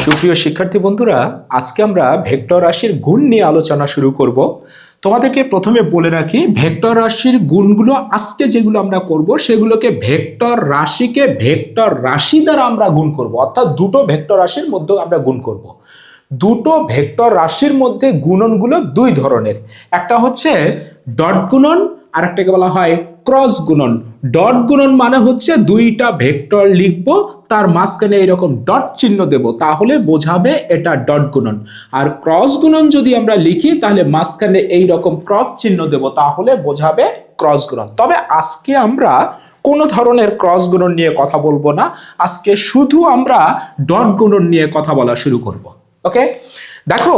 সুপ্রিয় শিক্ষার্থী বন্ধুরা, আজকে আমরা ভেক্টর রাশির গুণ নিয়ে আলোচনা শুরু করব। তোমাদেরকে প্রথমে বলে রাখি, ভেক্টর রাশির গুণগুলো আজকে যেগুলো আমরা করব সেগুলোকে ভেক্টর রাশি দ্বারা আমরা গুণ করব, অর্থাৎ দুটো ভেক্টর রাশির মধ্যে আমরা গুণ করব। দুটো ভেক্টর রাশির মধ্যে গুণনগুলো দুই ধরনের, একটা হচ্ছে ডট গুণন আর একটাকে বলা হয় ক্রস গুণন। ডট গুণন মানে হচ্ছে দুইটা ভেক্টর লিখব, তার মাঝখানে এরকম ডট চিহ্ন দেব, তাহলে বোঝাবে এটা ডট গুণন। আর ক্রস গুণন যদি আমরা লিখি তাহলে মাঝখানে এই রকম ক্রস চিহ্ন দেব, তাহলে বোঝাবে ক্রস গুণন। তবে আজকে আমরা কোনো ধরনের ক্রস গুণন নিয়ে কথা বলবো না, আজকে শুধু আমরা ডট গুণন নিয়ে কথা বলা শুরু করব। ওকে, দেখো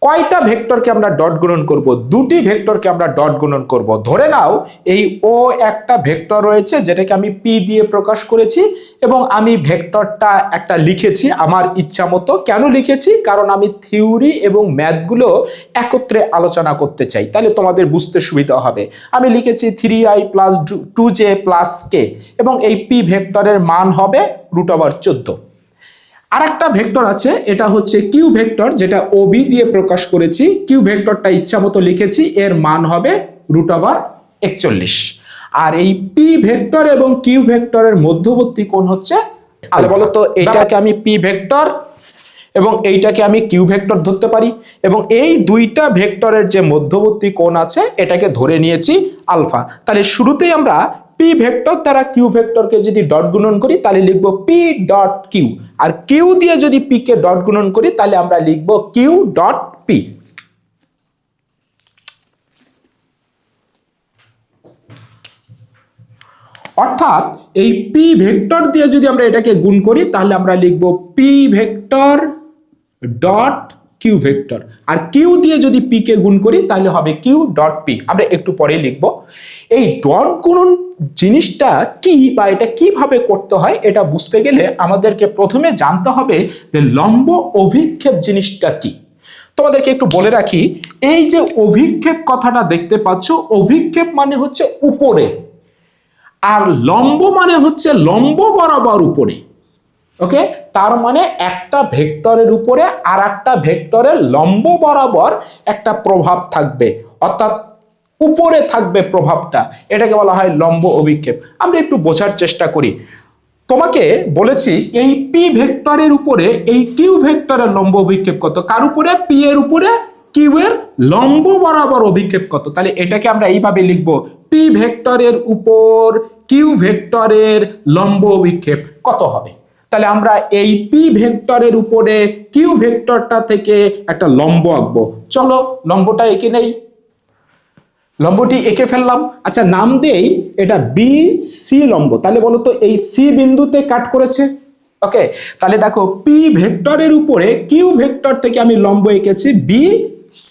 কয়টা ভেক্টরকে আমরা ডট গুণন করব? দুটি ভেক্টরকে আমরা ডট গুণন করব। ধরে নাও এই ও একটা ভেক্টর রয়েছে যেটাকে আমি পি দিয়ে প্রকাশ করেছি, এবং আমি ভেক্টরটা একটা লিখেছি আমার ইচ্ছা মতো। কেন লিখেছি? কারণ আমি থিওরি এবং ম্যাথগুলো একত্রে আলোচনা করতে চাই, তাহলে তোমাদের বুঝতে সুবিধা হবে। আমি লিখেছি 3i + 2j + k, এবং এই পি ভেক্টরের মান হবে √14। আর একটা ভেক্টর আছে, এটা হচ্ছে কিউ ভেক্টর, যেটা ওবি দিয়ে প্রকাশ করেছি। কিউ ভেক্টরটা ইচ্ছা মতো লিখেছি, এর মান হবে √41। আর এই পি ভেক্টর এবং কিউ ভেক্টরের মধ্যবর্তী কোণ হচ্ছে আলফা। বলতো এটাকে আমি পি ভেক্টর এবং এইটাকে আমি কিউ ভেক্টর ধরতে পারি, এবং এই দুইটা ভেক্টরের যে মধ্যবর্তী কোণ আছে এটাকে ধরে নিয়েছি আলফা। তাহলে শুরুতেই আমরা পি ভেক্টর দ্বারা কিউ ভেক্টরকে যদি ডট গুণন করি তাহলে লিখব পি ডট কিউ, আর কিউ দিয়ে যদি পি কে ডট গুণন করি তাহলে আমরা লিখব কিউ ডট পি। অর্থাৎ এই পি ভেক্টর দিয়ে যদি আমরা এটাকে গুণ করি তাহলে আমরা লিখব P vector dot Q vector, আর কিউ দিয়ে যদি পি কে গুণ করি তাহলে হবে কিউ ডট পি। আমরা একটু পরে লিখব। এই ডট গুণন জিনিসটা কি বা এটা কিভাবে করতে হয় এটা বুঝতে গেলে আমাদেরকে প্রথমে জানতে হবে যে লম্ব অভিক্ষেপ জিনিসটা কি। তোমাদেরকে একটু বলে রাখি, এই যে অভিক্ষেপ কথাটা দেখতে পাচ্ছ, অভিক্ষেপ মানে হচ্ছে উপরে, আর লম্ব মানে হচ্ছে লম্ব বরাবর উপরে। ওকে, তার মানে একটা ভেক্টরের উপরে আর একটা ভেক্টরের লম্ব বরাবর একটা প্রভাব থাকবে, অর্থাৎ উপরে থাকবে প্রভাবটা, এটাকে বলা হয় লম্ব অভিক্ষেপ। আমরা একটু বোঝার চেষ্টা করি। তোমাকে বলেছি এই পি ভেক্টরের উপরে এই কিউ ভেক্টরের লম্ব অভিক্ষেপ কত, কার উপরে? পি এর উপরে কিউ এর লম্ব বরাবর অভিক্ষেপ কত। তাহলে এটাকে আমরা এইভাবে লিখব, পি ভেক্টরের উপর কিউ ভেক্টরের লম্ব অভিক্ষেপ কত হবে। তাহলে আমরা এই পি ভেক্টরের উপরে কিউ ভেক্টরটা থেকে একটা লম্ব আঁকবো। চলো লম্বটা এঁকে নেই। লম্বটি এঁকে ফেললাম। আচ্ছা, নাম দেই এটা বি সি লম্ব। তাহলে বলো তো এই সি বিন্দুতে কাট করেছে। ওকে, তাহলে দেখো পি ভেক্টরের উপরে কিউ ভেক্টর থেকে আমি লম্ব এঁকেছি বি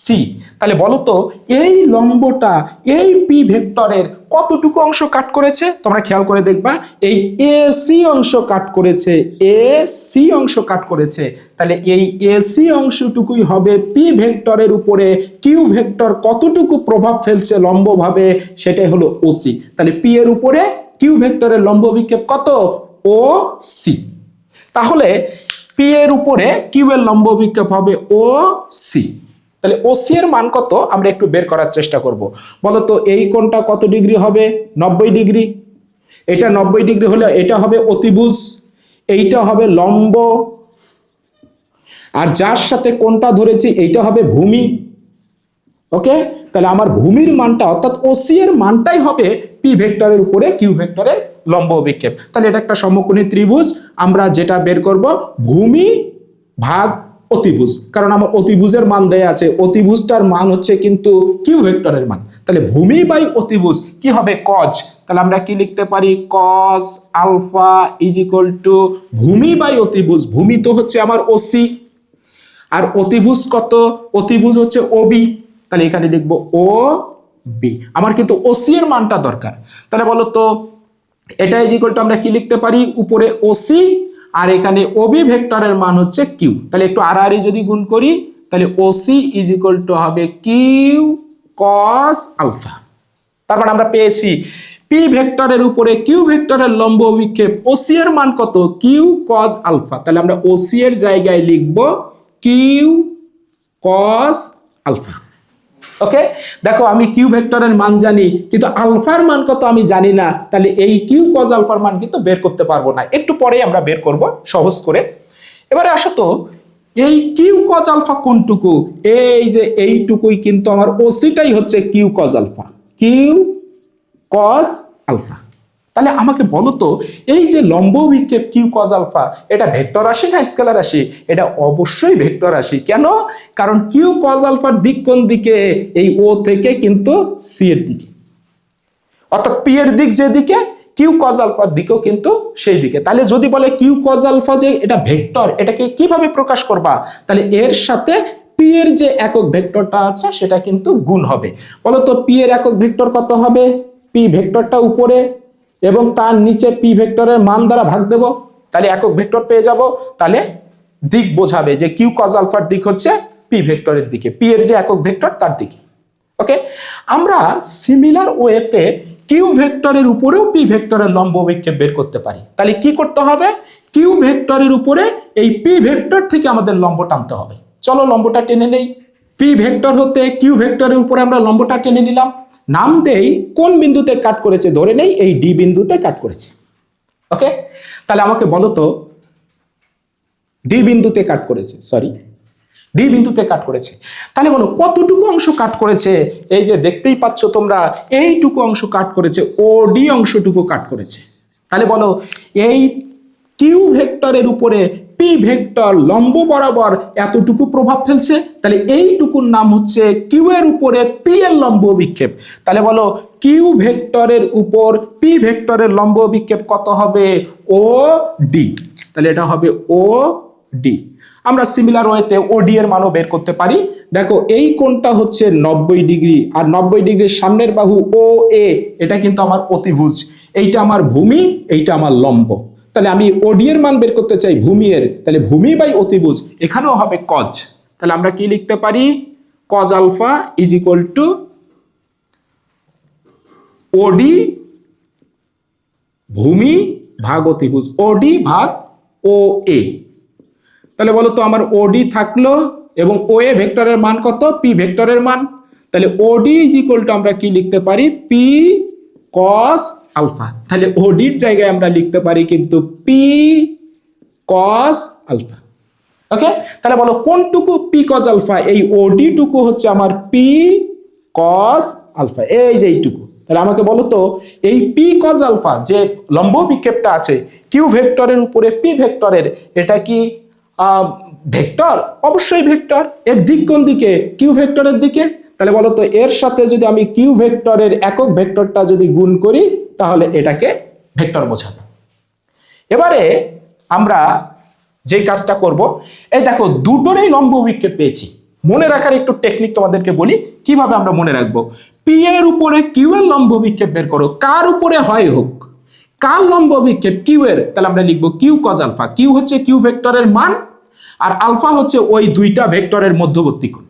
সি। তাহলে বলো তো এই লম্বটা এই পি ভেক্টরের কতটুকু অংশ কাট করেছে? তোমরা খেয়াল করে দেখবা, এই এ সি অংশ কাট করেছে, এ সি অংশ কাট করেছে। তাহলে এই এ সি অংশটুকুই হবে পি ভেক্টরের উপরে কিউ ভেক্টর কতটুকু প্রভাব ফেলছে লম্বভাবে, সেটাই হলো ও সি। তাহলে পি এর উপরে কিউ ভেক্টরের লম্ব অভিক্ষেপ কত? ও সি। তাহলে পি এর উপরে কিউ এর লম্ব অভিক্ষেপ হবে ও সি। তাহলে ওসি এর মান কত আমরা একটু বের করার চেষ্টা করব। বলতো এই কোণটা কত ডিগ্রি হবে? 90 ডিগ্রি। এটা 90 ডিগ্রি হলে এটা হবে অতিভুজ, এইটা হবে লম্ব, আর যার সাথে কোণটা ধরেছি এইটা হবে ভূমি। ওকে, তাহলে আমার ভূমির মানটা অর্থাৎ ওসি এর মানটাই হবে পি ভেক্টরের উপরে কিউ ভেক্টরের লম্ব অভিক্ষেপ। তাহলে এটা একটা সমকোণী ত্রিভুজ। আমরা যেটা বের করব ভূমি ভাগ অতিভুজ, কারণ আমার অতিভুজের মান দেয়া আছে, অতিভুজটার মান হচ্ছে কিন্তু কিউ ভেক্টরের মান। তাহলে ভূমি বাই অতিভুজ কি হবে? কজ। তাহলে আমরা কি লিখতে পারি? Cos alpha is equal to ভূমি বাই অতিভুজ। ভূমি তো হচ্ছে আমার ওসি, আর অতিভুজ কত? অতিভুজ হচ্ছে ওবি। তাহলে এখানে লিখবো ও বি। আমার কিন্তু ওসি এর মানটা দরকার। তাহলে বলো তো এটা ইজ ইকুয়াল টু আমরা কি লিখতে পারি? উপরে ওসি আর এখানে ওবি ভেক্টরের মান হচ্ছে কিউ। তাহলে একটু আড়াআড়ি যদি গুণ করি তাহলে ওসি ইজ ইকুয়াল টু হবে কিউ কস আলফা। তার মানে আমরা পেয়েছি পি ভেক্টরের উপরে কিউ ভেক্টরের লম্ব অভিক্ষেপ ওসি এর মান কত, কিউ কজ আলফা। তাহলে আমরা ওসি এর জায়গায় লিখব কিউ কজ আলফা। ওকে, দেখো আমি কিউ ভেক্টরের মান জানি কিন্তু আলফার মান কত আমি জানি না, তাহলে এই কিউ কজ আলফার মান কিন্তু বের করতে পারবো না, একটু পরে আমরা বের করব সহজ করে। এবারে আসো তো এই কিউ কজ আলফা কোনটুকু, এই যে এইটুকুই কিন্তু আমার ওসিটাই হচ্ছে Q cos alpha, Q cos alpha. তাহলে আমাকে বলো তো এই যে লম্ব অভিক্ষেপ কিউ কজ আলফা এটা ভেক্টর রাশি না স্কেলার রাশি? এটা অবশ্যই ভেক্টর রাশি। কেন? কারণ কিউ কজ আলফার দিক কোন দিকে, এই ও থেকে কিন্তু সি এর দিকে, অর্থাৎ পি এর দিক যেদিকে কিউ কজ আলফার দিকেও কিন্তু সেই দিকে। তাহলে যদি বলে কিউ কজ আলফা যে এটা ভেক্টর, এটাকে কিভাবে প্রকাশ করবা? তাহলে এর সাথে পি এর যে একক ভেক্টরটা আছে সেটা কিন্তু গুণ হবে। বলো তো পি এর একক ভেক্টর কত হবে? পি ভেক্টরটা উপরে এবং তার নিচে পি ভেক্টরের মান দ্বারা ভাগ দেব, তাহলে একক ভেক্টর পেয়ে যাব। তাহলে দিক বোঝাবে যে কিউ কজ আলফার দিক হচ্ছে পি ভেক্টরের দিকে, পি এর যে একক ভেক্টর তার দিকে। ওকে, আমরা সিমিলার ওয়েতে কিউ ভেক্টরের উপরেও পি ভেক্টরের লম্ব অভিক্ষেপ বের করতে পারি। তাহলে কি করতে হবে? কিউ ভেক্টরের উপরে এই পি ভেক্টর থেকে আমাদের লম্ব টানতে হবে। চলো লম্বটা টেনে নেই। পি ভেক্টর হতে কিউ ভেক্টরের উপরে আমরা লম্বটা টেনে নিলাম। নাম দেই কোন বিন্দুতে কাট করেছে, ধরে নেই এই ডি বিন্দুতে কাট করেছে। ওকে, তাহলে আমাকে বলো তো ডি বিন্দুতে কাট করেছে, সরি ডি বিন্দুতে কাট করেছে, তাহলে বলো কতটুকু অংশ কাট করেছে? এই যে দেখতেই পাচ্ছ তোমরা এইটুকু অংশ কাট করেছে, ও ডি অংশটুকু কাট করেছে। তাহলে বলো এই কিউ ভেক্টরের উপরে পি ভেক্টর লম্ব বরাবর এতটুকু প্রভাব ফেলছে, তাহলে এইটুকুর নাম হচ্ছে কিউ এর উপরে পি এর লম্ব অভিক্ষেপ। তাহলে বলো কিউ ভেক্টরের উপর পি ভেক্টরের লম্ব অভিক্ষেপ কত হবে? ও ডি। তাহলে এটা হবে ও ডি। আমরা সিমিলার ওয়েতে ওডি এর মানও বের করতে পারি। দেখো এই কোণটা হচ্ছে 90 ডিগ্রি, আর 90 ডিগ্রির সামনের বাহু ও এ, এটা কিন্তু আমার অতিভুজ, এইটা আমার ভূমি, এইটা আমার লম্ব। তাহলে আমি ওডি এর মান বের করতে চাই ভূমি এর, তাহলে ভূমি বাই অতিভুজ, এখানেও হবে কজ। তাহলে আমরা কি লিখতে পারি? Cos alpha is equal to OD ভূমি ভাগ অতিভুজ, ওডি ভাগ ও এ। তাহলে বলো তো আমার ওডি থাকলো এবং ও এ ভেক্টরের মান কত? পি ভেক্টরের মান। তাহলে ওডি ইজ ইকুয়াল টু আমরা কি লিখতে পারি? P cos alpha. তাহলে ওডির জায়গায় আমরা লিখতে পারি কিন্তু পি কস আলফা। ওকে, তাহলে বলো কোনটুকু পি কস আলফা? এই ওডি টুকু হচ্ছে আমার পি কস আলফা, এই যে এইটুকু। তাহলে আমাকে বলো তো এই পি কস আলফা যে লম্ব বিক্ষেপটা আছে কিউ ভেক্টরের উপরে পি ভেক্টরের, এটা কি ভেক্টর? অবশ্যই ভেক্টর। এর দিক কোন দিকে? কিউ ভেক্টরের দিকে। তাহলে বলো তো এর সাথে যদি আমি কিউ ভেক্টরের একক ভেক্টরটা যদি গুণ করি তাহলে এটাকে ভেক্টর বোঝাবে। এবারে আমরা যে কাজটা করব, এই দেখো দুটোরই লম্ব অভিক্ষেপ পেয়েছি। মনে রাখার একটু টেকনিক তোমাদেরকে বলি কিভাবে আমরা মনে রাখবো। পি এর উপরে কিউ এর লম্ব অভিক্ষেপ বের করো, কার উপরে হয় হোক, কার লম্ব অভিক্ষেপ? কিউ এর। তাহলে আমরা লিখবো কিউ কজ আলফা। কিউ হচ্ছে কিউ ভেক্টরের মান আর আলফা হচ্ছে ওই দুইটা ভেক্টরের মধ্যবর্তী কোণ।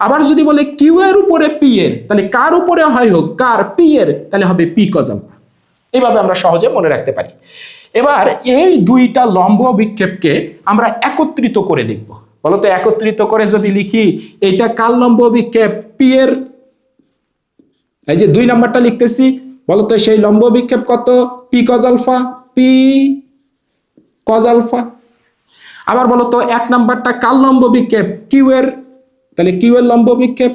আবার যদি বলে কিউ এর উপরে পি এর, তাহলে কার উপরে হয় হোক, কার? পি এর, তাহলে হবে পি কজ আলফা। এইভাবে আমরা সহজে মনে রাখতে পারি। এবার এই দুইটা লম্ব অভিক্ষেপকে আমরা একত্রিত করে লিখব। বলতো একত্রিত করে যদি লিখি, এটা কার লম্ব অভিক্ষেপ? পি এর। এই যে 2 নাম্বারটা লিখতেছি, বলতো সেই লম্ব অভিক্ষেপ কত? P cos alpha, P cos alpha. আবার বলতো 1 নাম্বারটা কার লম্ব বিক্ষেপ? কিউ এর, তাহলে কিউ এর লম্ব বিক্ষেপ।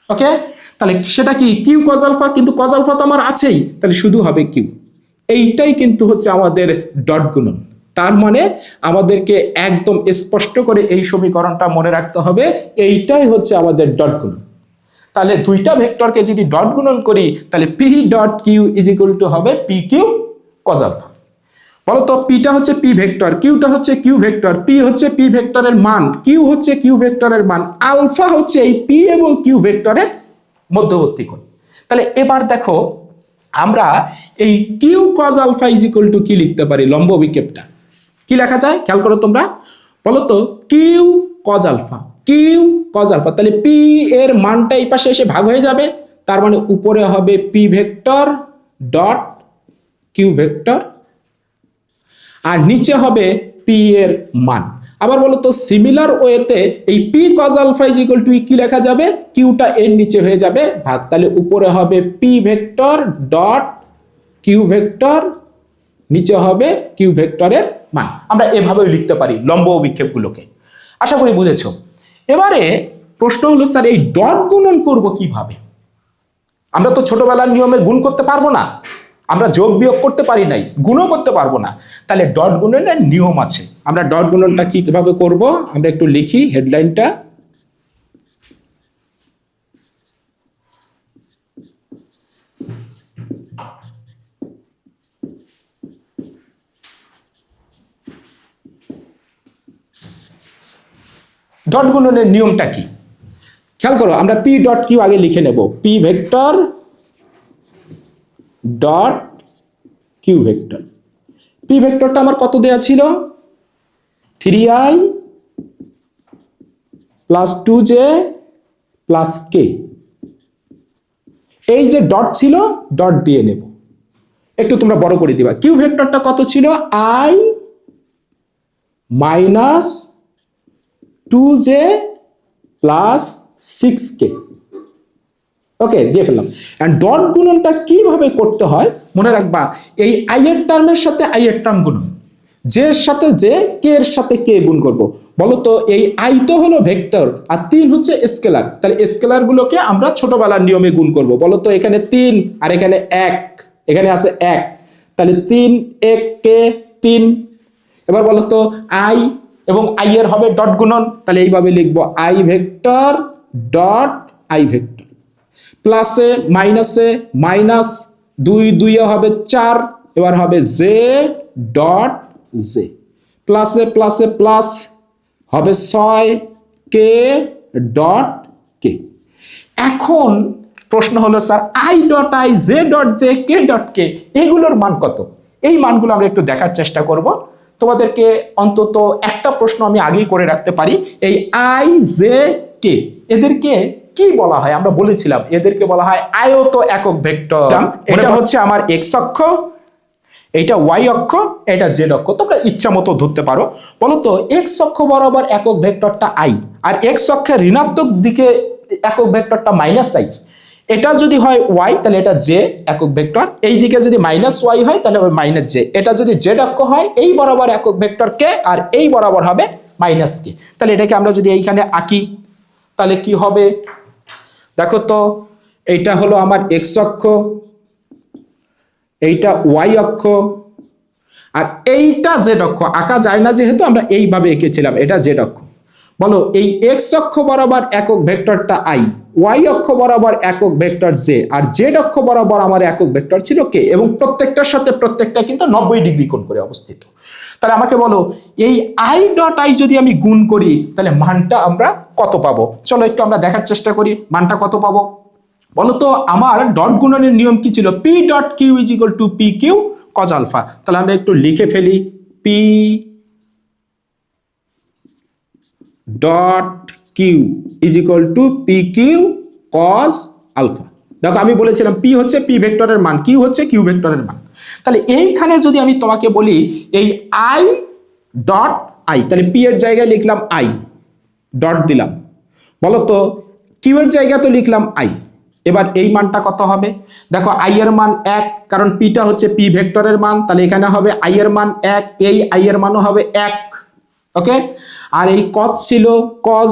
ওকে, তাহলে সেটা কি? কিউ কজ আলফা, কিন্তু কজ আলফা তো আমার আছেই, তাহলে শুধু হবে কিউ। এইটাই কিন্তু হচ্ছে আমাদের ডট গুণন। তার মানে আমাদেরকে একদম স্পষ্ট করে এই সমীকরণটা মনে রাখতে হবে, এইটাই হচ্ছে আমাদের ডট গুণন। তাহলে দুইটা ভেক্টরকে যদি ডট গুণন করি তাহলে P dot Q is equal to হবে পি কিউ কজ আলফা। বলতো পিটা হচ্ছে পি ভেক্টর, কিউটা হচ্ছে কিউ ভেক্টর, পি হচ্ছে পি ভেক্টরের মান, কিউ হচ্ছে কিউ ভেক্টরের মান, আলফা হচ্ছে এই পি এবং কিউ ভেক্টরের মধ্যবর্তী কোণ। তাহলে এবার দেখো আমরা এই Q cos alpha is equal to কি লিখতে পারি? লম্ব অভিক্ষেপটা কি লেখা যায় খেয়াল করো তোমরা। বলতো Q cos alpha, Q cos alpha, তাহলে পি এর মানটা এই পাশে এসে ভাগ হয়ে যাবে, তার মানে উপরে হবে P vector dot Q vector, আর নিচে হবে পি এর মান। আবার বলো তো সিমিলার ওয়েতে এই P cos alpha is equal to কি লেখা যাবে, কিউটা এর নিচে হয়ে যাবে ভাগ, তাহলে উপরে হবে P vector dot Q vector, নিচে হবে কিউ ভেক্টরের মান। আমরা এভাবেও লিখতে পারি লম্ব বিক্ষেপগুলোকে। আশা করি বুঝেছো। এবারে প্রশ্ন হলো স্যার এই ডট গুণন করব কিভাবে? আমরা তো ছোটবেলার নিয়মে গুণ করতে পারবো না, আমরা যোগ বিয়োগ করতে পারি নাই, গুণও করতে পারবো না, তাহলে ডট গুণনের নিয়ম আছে। আমরা ডট গুণনটা কিভাবে করব আমরা একটু লিখি হেডলাইনটা। ডট গুণনের নিয়মটা কি খেয়াল করো, আমরা পি ডট কিউ আগে লিখে নেব, P vector dot Q vector. P ভেক্টরটা আমার কত দেয়া ছিল, 3i প্লাস 2j প্লাস কে। এই যে ডট ছিল ডট দিয়ে নেব, একটু তোমরা বড় করে দিবা। কিউ ভেক্টরটা কত ছিল, i minus 2j plus 6k। ওকে, দিয়ে ফেললাম। এন্ড ডট গুণনটা কিভাবে করতে হয় মনে রাখবা, এই আই এর টার্মের সাথে আই এর টার্ম গুণন, জে এর সাথে জে, কে এর সাথে কে গুণ করব। বলো তো এই আই তো হলো ভেক্টর আর 3 হচ্ছে স্কেলার, তাহলে স্কেলার গুলোকে আমরা ছোটবেলার নিয়মে গুণ করব। বলো তো এখানে 3 আর এখানে 1, এখানে আছে 1, তাহলে 3 1 কে 3। এবার বলো তো আই এবং আই এর হবে ডট গুণন, তাহলে এইভাবে লিখবো I vector dot I vector, প্লাসে মাইনাসে মাইনাস, 2 2 হবে 4, এবার হবে জে ডট জে, প্লাসে প্লাসে প্লাস হবে 6 কে ডট কে। এখন প্রশ্ন হলো sir I dot I, J dot J, K dot K এগুলোর মান কত? এই মানগুলো আমরা একটু দেখার চেষ্টা করব। তোমাদেরকে অন্তত একটা প্রশ্ন আমি আগেই করে রাখতে পারি, এই আই জে কে এদেরকে কি বলা হয়? আমরা বলেছিলাম এদেরকে বলা হয় আয়ত একক ভেক্টর। এটা হচ্ছে আমার এক্স অক্ষ, এটা ওয়াই অক্ষ, এটা জেড অক্ষ, তোমরা ইচ্ছা মতো ধরতে পারো। বলো তো এক্স অক্ষ বরাবর একক ভেক্টরটা আই, আর এক্স অক্ষের ঋণাত্মক দিকে একক ভেক্টরটা মাইনাস আই। এটা যদি হয় ওয়াই তাহলে এটা জে একক ভেক্টর, এই দিকে যদি মাইনাস ওয়াই হয় তাহলে হবে মাইনাস জে। এটা যদি জেড অক্ষ হয় এই বরাবর একক ভেক্টর কে, আর এই বরাবর হবে মাইনাস কে। তাহলে এটাকে আমরা যদি এইখানে আঁকি তাহলে কি হবে দেখো তো, এইটা হলো আমার এক্স অক্ষ, এইটা ওয়াই অক্ষ, আর এইটা জেড অক্ষ। আঁকা যায় না যেহেতু আমরা এইভাবে এঁকেছিলাম, এটা জেড অক্ষ। বলো এই এক্স অক্ষ বরাবর একক ভেক্টরটা আই, ওয়াই অক্ষ বরাবর একক ভেক্টর জে, আর জেড অক্ষ বরাবর আমার একক ভেক্টর ছিল কে, এবং প্রত্যেকটার সাথে প্রত্যেকটা কিন্তু 90 ডিগ্রি কোণ করে অবস্থিত। তাহলে আমাকে বলো এই আই ডট আই যদি আমি গুণ করি তাহলে মানটা আমরা কত পাবো? চলো একটু আমরা দেখার চেষ্টা করি মানটা কত পাবো। বলো তো আমার ডট গুণনের নিয়ম কি ছিল, P dot Q is equal to P Q cos alpha. তাহলে আমরা একটু লিখে ফেলি, P dot Q is equal to P Q cos alpha. দেখো আমি বলেছিলাম পি হচ্ছে পি ভেক্টরের মান, কিউ হচ্ছে কিউ ভেক্টরের মান। তাহলে এইখানে যদি আমি তোমাকে বলি এই আই ডট আই, তাহলে পি এর জায়গায় লিখলাম আই, ডট দিলাম। বলো তো কিউ এর জায়গায় তো লিখলাম আই, এবার এই মানটা কত হবে? দেখো আই এর মান 1, কারণ পিটা হচ্ছে পি ভেক্টরের মান, তাহলে এখানে হবে আই এর মান 1, এই আই এর মানও হবে 1। ওকে, আর এই কজ ছিল কজ।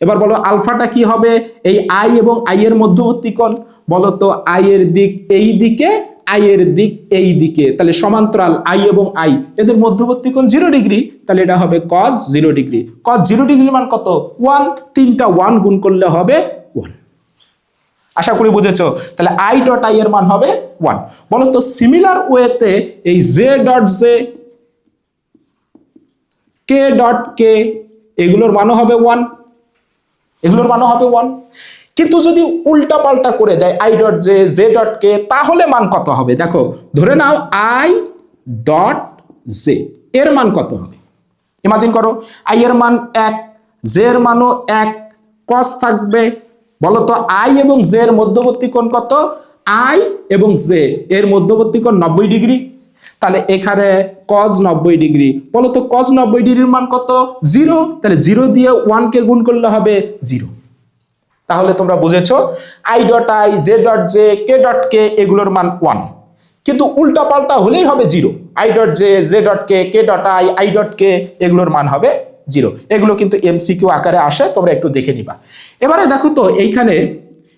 এবার বলো আলফাটা কি হবে, এই আই এবং আই এর মধ্যবর্তী কোণ। বলো তো আই এর দিক এই দিকে, আই এর দিক এই দিকে, তাহলে সমান্তরাল আই এবং আই এদের মধ্যবর্তী কোণ 0 ডিগ্রি, তাহলে এটা হবে কজ 0 ডিগ্রি। কজ 0 ডিগ্রির মান কত? 1, 3টা 1 গুণ করলে হবে 1। আশা করি বুঝেছো। তাহলে আই ডট আই এর মান হবে 1। বলো তো সিমিলার ওয়েতে এই J dot J, K dot K এগুলোর মানও হবে 1, এগুলোর মানও হবে 1। কিন্তু যদি উল্টা পাল্টা করে দেয় I dot J, J dot K, তাহলে মান কত হবে? দেখো ধরে নাও আই ডট জে এর মান কত হবে? ইমাজিন করো আই এর মান 1, জে এর মানও 1, কস থাকবে। বলো তো আই এবং জে এর মধ্যবর্তী কোণ কত? আই এবং জে এর মধ্যবর্তী কোণ 90 ডিগ্রি, তাহলে এখানে cos 90 ডিগ্রি, বলো তো cos 90 ডিগ্রির মান কত? 0, তাহলে 0 দিয়ে 1 কে গুণ করলে হবে 0। তাহলে তোমরা বুঝেছো i dot i, j dot j, k dot k এগুলোর মান 1, কিন্তু উল্টা পাল্টা হলেই হবে 0। i dot j, j dot k, k dot i, i dot k এগুলোর মান হবে 0। এগুলো কিন্তু এমসিকিউ আকারে আসে, তোমরা একটু দেখে নিবা। এবারে দেখো তো এইখানে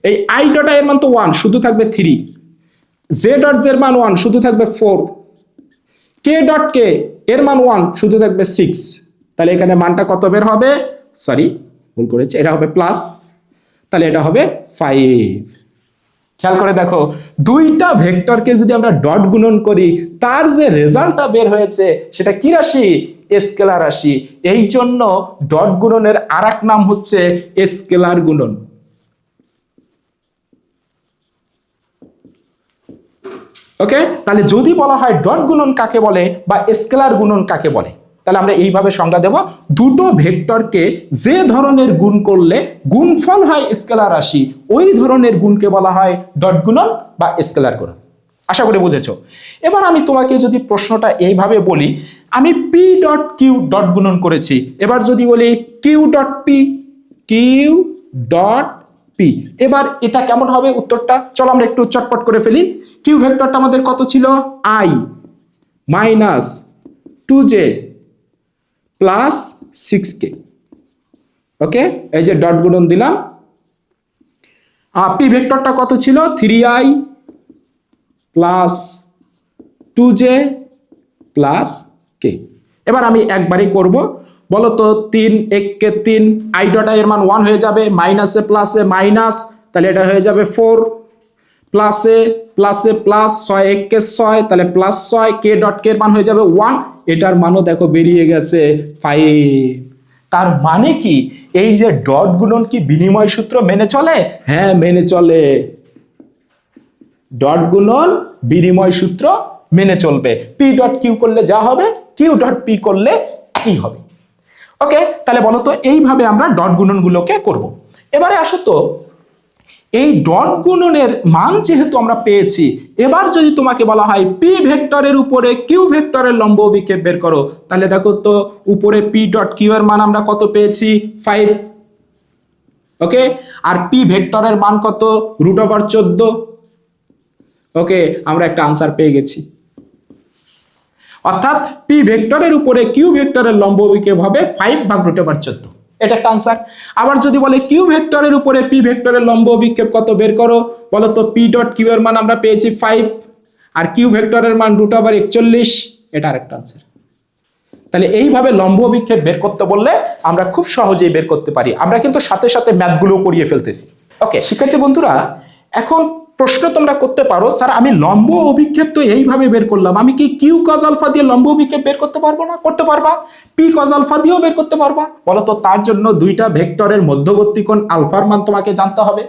এই i ডট i এর মান তো 1, শুধু থাকবে 3, j ডট j এর মান 1, শুধু থাকবে 4, k ডট k এর মান 1, শুধু থাকবে 6। তাহলে এখানে মানটা কত বের হবে? সরি, ভুল করেছি, এটা হবে প্লাস, তাহলে এটা হবে 5। খেয়াল করে দেখো, দুইটা ভেক্টরকে যদি আমরা ডট গুণন করি, তার যে রেজাল্টটা বের হয়েছে সেটা কি রাশি? স্কেলার রাশি। এই জন্য ডট গুণনের আরেক নাম হচ্ছে স্কেলার গুণন। ওকে, তাহলে যদি বলা হয় ডট গুণন কাকে বলে বা স্কেলার গুণন কাকে বলে, তাহলে আমরা এইভাবে সংজ্ঞা দেব, দুটো ভেক্টরকে যে ধরনের গুণ করলে গুণফল হয় স্কেলার রাশি, ওই ধরনের গুণকে বলা হয় ডট গুণন বা স্কেলার গুণন। আশা করি বুঝেছো। এবার আমি তোমাকে যদি প্রশ্নটা এইভাবে বলি, আমি পি ডট কিউ ডট গুণন করেছি, এবার যদি বলি Q dot P, Q dot P, এবার এটা কেমন হবে উত্তরটা? চলো আমরা একটু চটপট করে ফেলি। কিউ ভেক্টরটা আমাদের কত ছিল? i minus 2j plus 6k। ওকে, এই যে ডট গুণন দিলাম। পি ভেক্টরটা কত ছিল? 3i plus 2j plus k। এবার আমি একবারই করব, বলো তো 3 1 3, i ডট i এর মান 1 হয়ে যাবে, মাইনাসে প্লাসে মাইনাস, তাহলে এটা হয়ে যাবে 4, প্লাসে প্লাসে প্লাস, 6 1 6, তাহলে প্লাস 6, k ডট k এর মান হয়ে যাবে 1, এটার মানও দেখো বেরিয়ে গেছে 5। তার মানে কি এই যে ডট গুণন কি বিনিময় সূত্র মেনে চলে? হ্যাঁ, মেনে চলে। ডট গুণন বিনিময় সূত্র মেনে চলবে। পি ডট কিউ করলে যা হবে, কিউ ডট পি করলে কি হবে। ওকে, তাহলে বলো তো এইভাবে আমরা ডট গুণনগুলোকে করব। এবারে আসো তো, এই ডট গুণনের মান যেহেতু আমরা পেয়েছি, এবার যদি তোমাকে বলা হয় পি ভেক্টরের উপরে কিউ ভেক্টরের লম্ব অভিক্ষেপ বের করো, তাহলে দেখো তো উপরে পি ডট কিউ এর মান আমরা কত পেয়েছি? 5। ওকে, আর পি ভেক্টরের মান কত? √14। ওকে, আমরা একটা আনসার পেয়ে গেছি। অর্থাৎ পি ভেক্টরের উপরে কিউ ভেক্টরের লম্ব অভিক্ষেপ হবে 5 ভাগ √14, এটা একটা আনসার। আবার যদি বলে কিউ ভেক্টরের উপরে পি ভেক্টরের লম্ব অভিক্ষেপ কত বের করো, বলো তো পি ডট কিউ এর মান আমরা পেয়েছি 5, আর কিউ ভেক্টরের মান √41, এটা আরেকটা আনসার। তাহলে এইভাবে লম্ব অভিক্ষেপ বের করতে বললে আমরা খুব সহজেই বের করতে পারি। আমরা কিন্তু সাথে সাথে ম্যাথগুলো করিয়ে ফেলতেছি। ওকে শিক্ষার্থী বন্ধুরা, এখন প্রশ্ন তোমরা করতে পারো, স্যার আমি লম্ব অভিক্ষেপ তো এইভাবে বের করলাম, আমি কি কিউ কজ আলফা দিয়ে লম্ব অভিক্ষেপ বের করতে পারবো না? করতে পারবা। পি কজ আলফা দিয়েও বের করতে পারবা। বলো তো তার জন্য দুইটা ভেক্টরের মধ্যবর্তী কোণ আলফার মান তোমাকে জানতে হবে।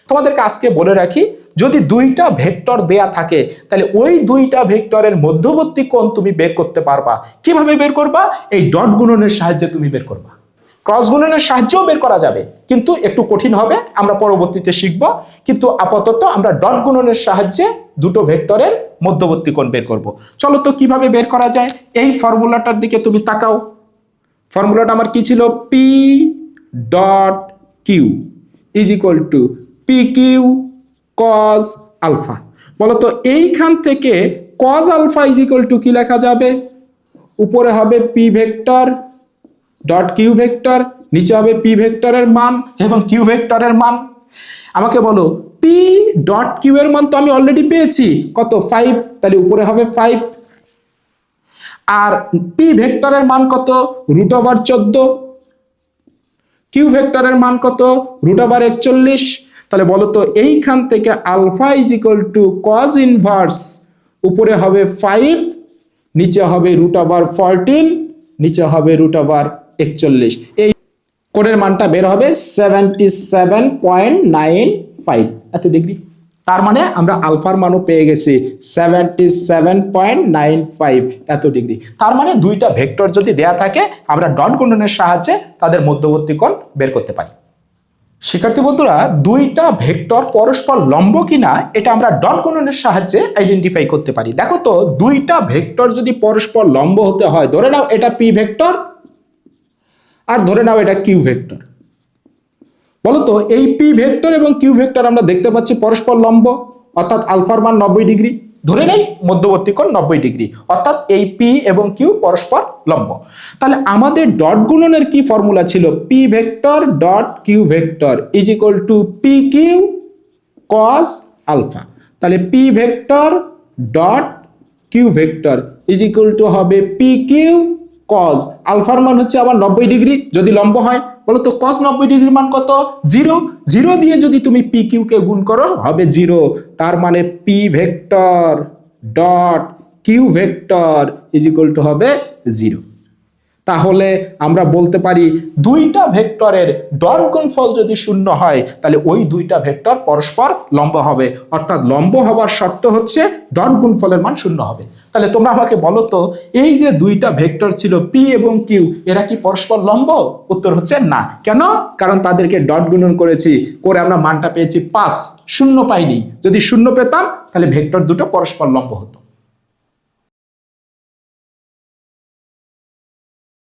তোমাদেরকে আজকে বলে রাখি, যদি দুইটা ভেক্টর দেয়া থাকে তাহলে ওই দুইটা ভেক্টরের মধ্যবর্তী কোণ তুমি বের করতে পারবা। কিভাবে বের করবা? এই ডট গুণনের সাহায্যে তুমি বের করবা। ক্রস গুণনের সাহায্যেও বের করা যাবে, কিন্তু একটু কঠিন হবে, আমরা পরবর্তীতে শিখব। কিন্তু আপাতত আমরা ডট গুণনের সাহায্যে দুটো ভেক্টরের মধ্যবর্তী কোণ বের করব। চলো তো কিভাবে বের করা যায়, এই ফর্মুলাটার দিকে তুমি তাকাও। ফর্মুলাটা আমার কি ছিল? P dot Q is equal to P Q cos alpha. বলো তো এইখান থেকে cos alpha is equal to কি লেখা যাবে? উপরে হবে P vector dot Q vector, নিচে হবে পি ভেক্টরের মান এবং কিউ ভেক্টরের মান। আমাকে বলো পি ডট কিউ এর মান তো আমি অলরেডি পেয়েছি, কত? 5, তাহলে উপরে হবে 5। আর পি ভেক্টরের মান কত? √14। কিউ ভেক্টরের মান কত? √41। তাহলে বলো তো এইখান থেকে alpha is equal to cos inverse, উপরে হবে 5, নিচে হবে √14, নিচে হবে √41। এই কোণের মানটা বের হবে 77.95 এত ডিগ্রি। তার মানে আমরা আলফার মানও পেয়ে গেছি 77.95 এত ডিগ্রি। তার মানে দুইটা ভেক্টর যদি দেয়া থাকে, আমরা ডট গুণনের সাহায্যে তাদের মধ্যবর্তী কোণ বের করতে পারি। শিক্ষার্থী বন্ধুরা, দুইটা ভেক্টর পরস্পর লম্ব কিনা এটা আমরা ডট গুণনের সাহায্যে আইডেন্টিফাই করতে পারি। দেখো তো, দুইটা ভেক্টর যদি পরস্পর লম্ব হতে হয়, ধরে নাও এটা পি ভেক্টর আর ধরে নাও এটা কিউ ভেক্টর। বলতো এই পি ভেক্টর এবং কিউ ভেক্টর আমরা দেখতে পাচ্ছি পরস্পর লম্ব, অর্থাৎ আলফার মান 90 ডিগ্রি, ধরে নেই মধ্যবর্তী কোণ 90 ডিগ্রি, অর্থাৎ এই পি এবং কিউ পরস্পর লম্ব। তাহলে আমাদের ডট গুণনের কি ফর্মুলা ছিল? P vector dot Q vector is equal to P Q cos alpha. তাহলে P vector dot Q vector is equal to হবে পি কিউ কস আলফার মান হচ্ছে আবার 90 ডিগ্রি যদি লম্ব হয়। বলো তো কস 90 ডিগ্রির মান কত? 0। 0 দিয়ে যদি তুমি পি কিউ কে গুণ করো হবে 0। তার মানে P vector dot Q vector is equal to হবে 0। তাহলে আমরা বলতে পারি দুইটা ভেক্টরের ডট গুণফল যদি শূন্য হয় তাহলে ওই দুইটা ভেক্টর পরস্পর লম্ব হবে, অর্থাৎ লম্ব হওয়ার শর্ত হচ্ছে ডট গুণফলের মান শূন্য হবে। তাহলে তোমরা আমাকে বলো তো, এই যে দুইটা ভেক্টর ছিল পি এবং কিউ, এরা কি পরস্পর লম্ব? উত্তর হচ্ছে না। কেন? কারণ তাদেরকে ডট গুণন করেছি, করে আমরা মানটা পেয়েছি 5, শূন্য পাইনি। যদি শূন্য পেতাম তাহলে ভেক্টর দুটো পরস্পর লম্ব হতো।